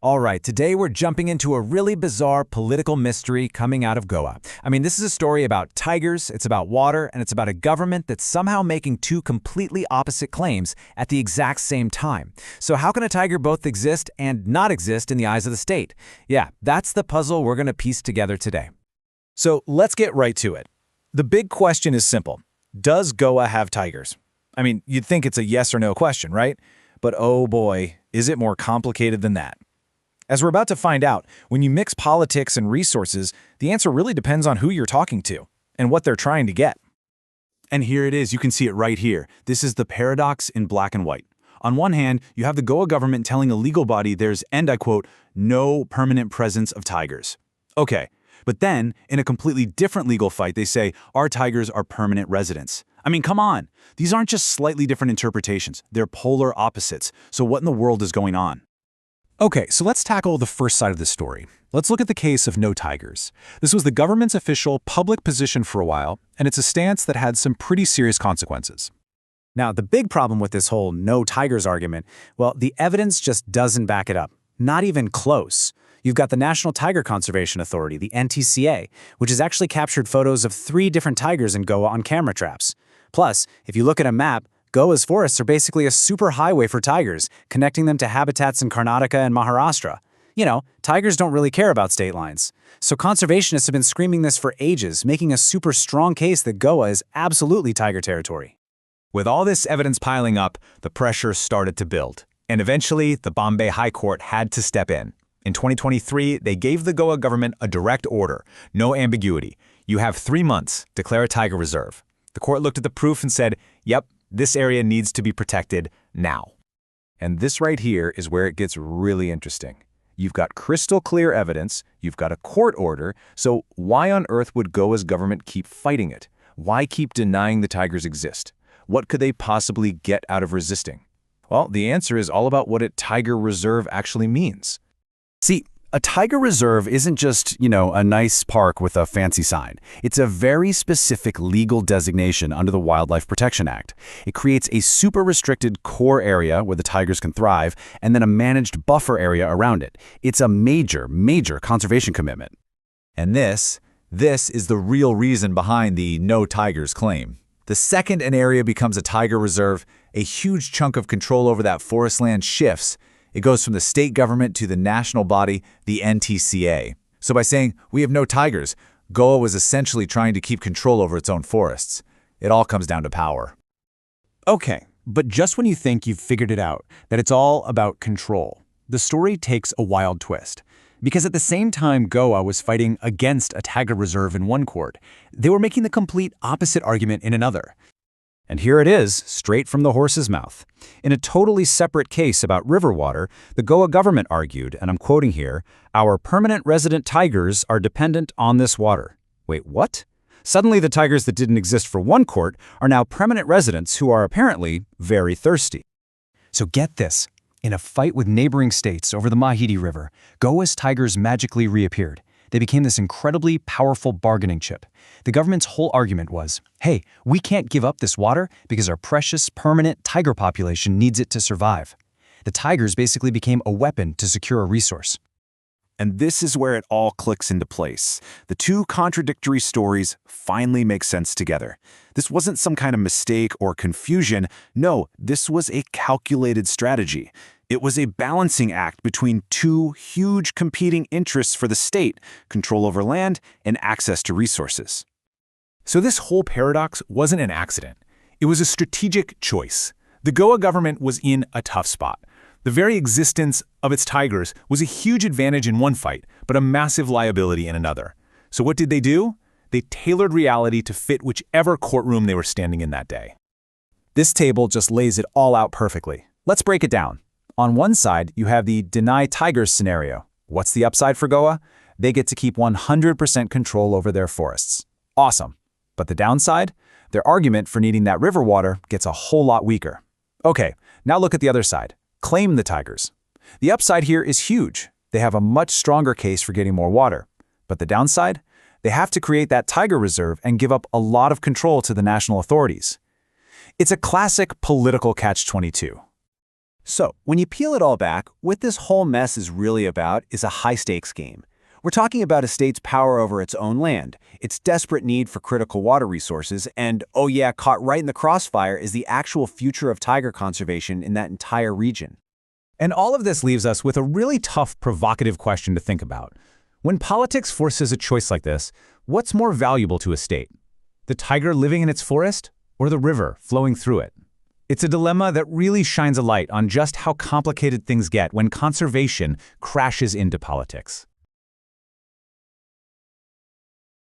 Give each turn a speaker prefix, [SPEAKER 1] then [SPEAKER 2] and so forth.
[SPEAKER 1] All right, today we're jumping into a really bizarre political mystery coming out of Goa. This is a story about tigers, it's about water, and it's about a government that's somehow making two completely opposite claims at the exact same time. So how can a tiger both exist and not exist in the eyes of the state? Yeah, that's the puzzle we're going to piece together today.
[SPEAKER 2] So let's get right to it. The big question is simple. Does Goa have tigers? You'd think it's a yes or no question, right? But oh boy, is it more complicated than that. As we're about to find out, when you mix politics and resources, the answer really depends on who you're talking to and what they're trying to get.
[SPEAKER 3] And here it is, you can see it right here. This is the paradox in black and white. On one hand, you have the Goa government telling a legal body there's, and I quote, no permanent presence of tigers. Okay, but then, in a completely different legal fight, they say our tigers are permanent residents. Come on. These aren't just slightly different interpretations. They're polar opposites. So what in the world is going on?
[SPEAKER 4] Okay, so let's tackle the first side of the story. Let's look at the case of no tigers. This was the government's official public position for a while, and it's a stance that had some pretty serious consequences.
[SPEAKER 1] Now, the big problem with this whole no tigers argument, well, the evidence just doesn't back it up. Not even close. You've got the National Tiger Conservation Authority, the NTCA, which has actually captured photos of 3 different tigers in Goa on camera traps. Plus, if you look at a map, Goa's forests are basically a superhighway for tigers, connecting them to habitats in Karnataka and Maharashtra. Tigers don't really care about state lines. So conservationists have been screaming this for ages, making a super strong case that Goa is absolutely tiger territory.
[SPEAKER 2] With all this evidence piling up, the pressure started to build. And eventually, the Bombay High Court had to step in. In 2023, they gave the Goa government a direct order, no ambiguity. You have 3 months, declare a tiger reserve. The court looked at the proof and said, yep, this area needs to be protected now.
[SPEAKER 5] And this right here is where it gets really interesting. You've got crystal clear evidence, you've got a court order, so why on earth would Goa's government keep fighting it? Why keep denying the tigers exist? What could they possibly get out of resisting? Well, the answer is all about what a tiger reserve actually means.
[SPEAKER 4] See, a tiger reserve isn't just, a nice park with a fancy sign. It's a very specific legal designation under the Wildlife Protection Act. It creates a super restricted core area where the tigers can thrive, and then a managed buffer area around it. It's a major, major conservation commitment.
[SPEAKER 2] And this is the real reason behind the no tigers claim. The second an area becomes a tiger reserve, a huge chunk of control over that forest land shifts. It goes from the state government to the national body, the NTCA. So by saying, we have no tigers, Goa was essentially trying to keep control over its own forests. It all comes down to power.
[SPEAKER 4] Okay, but just when you think you've figured it out, that it's all about control, the story takes a wild twist. Because at the same time Goa was fighting against a tiger reserve in one court, they were making the complete opposite argument in another. And here it is, straight from the horse's mouth. In a totally separate case about river water, the Goa government argued, and I'm quoting here, "Our permanent resident tigers are dependent on this water." Wait, what? Suddenly the tigers that didn't exist for one court are now permanent residents who are apparently very thirsty. So get this. In a fight with neighboring states over the Mahidi River, Goa's tigers magically reappeared. They became this incredibly powerful bargaining chip. The government's whole argument was, hey, we can't give up this water because our precious, permanent tiger population needs it to survive. The tigers basically became a weapon to secure a resource.
[SPEAKER 3] And this is where it all clicks into place. The two contradictory stories finally make sense together. This wasn't some kind of mistake or confusion. No, this was a calculated strategy. It was a balancing act between two huge competing interests for the state, control over land and access to resources.
[SPEAKER 2] So this whole paradox wasn't an accident. It was a strategic choice. The Goa government was in a tough spot. The very existence of its tigers was a huge advantage in one fight, but a massive liability in another. So what did they do? They tailored reality to fit whichever courtroom they were standing in that day.
[SPEAKER 4] This table just lays it all out perfectly. Let's break it down. On one side, you have the deny tigers scenario. What's the upside for Goa? They get to keep 100% control over their forests. Awesome. But the downside? Their argument for needing that river water gets a whole lot weaker. Okay, now look at the other side. Claim the tigers. The upside here is huge. They have a much stronger case for getting more water. But the downside? They have to create that tiger reserve and give up a lot of control to the national authorities. It's a classic political catch-22.
[SPEAKER 1] So, when you peel it all back, what this whole mess is really about is a high-stakes game. We're talking about a state's power over its own land, its desperate need for critical water resources, and, oh yeah, caught right in the crossfire is the actual future of tiger conservation in that entire region.
[SPEAKER 3] And all of this leaves us with a really tough, provocative question to think about. When politics forces a choice like this, what's more valuable to a state? The tiger living in its forest or the river flowing through it? It's a dilemma that really shines a light on just how complicated things get when conservation crashes into politics.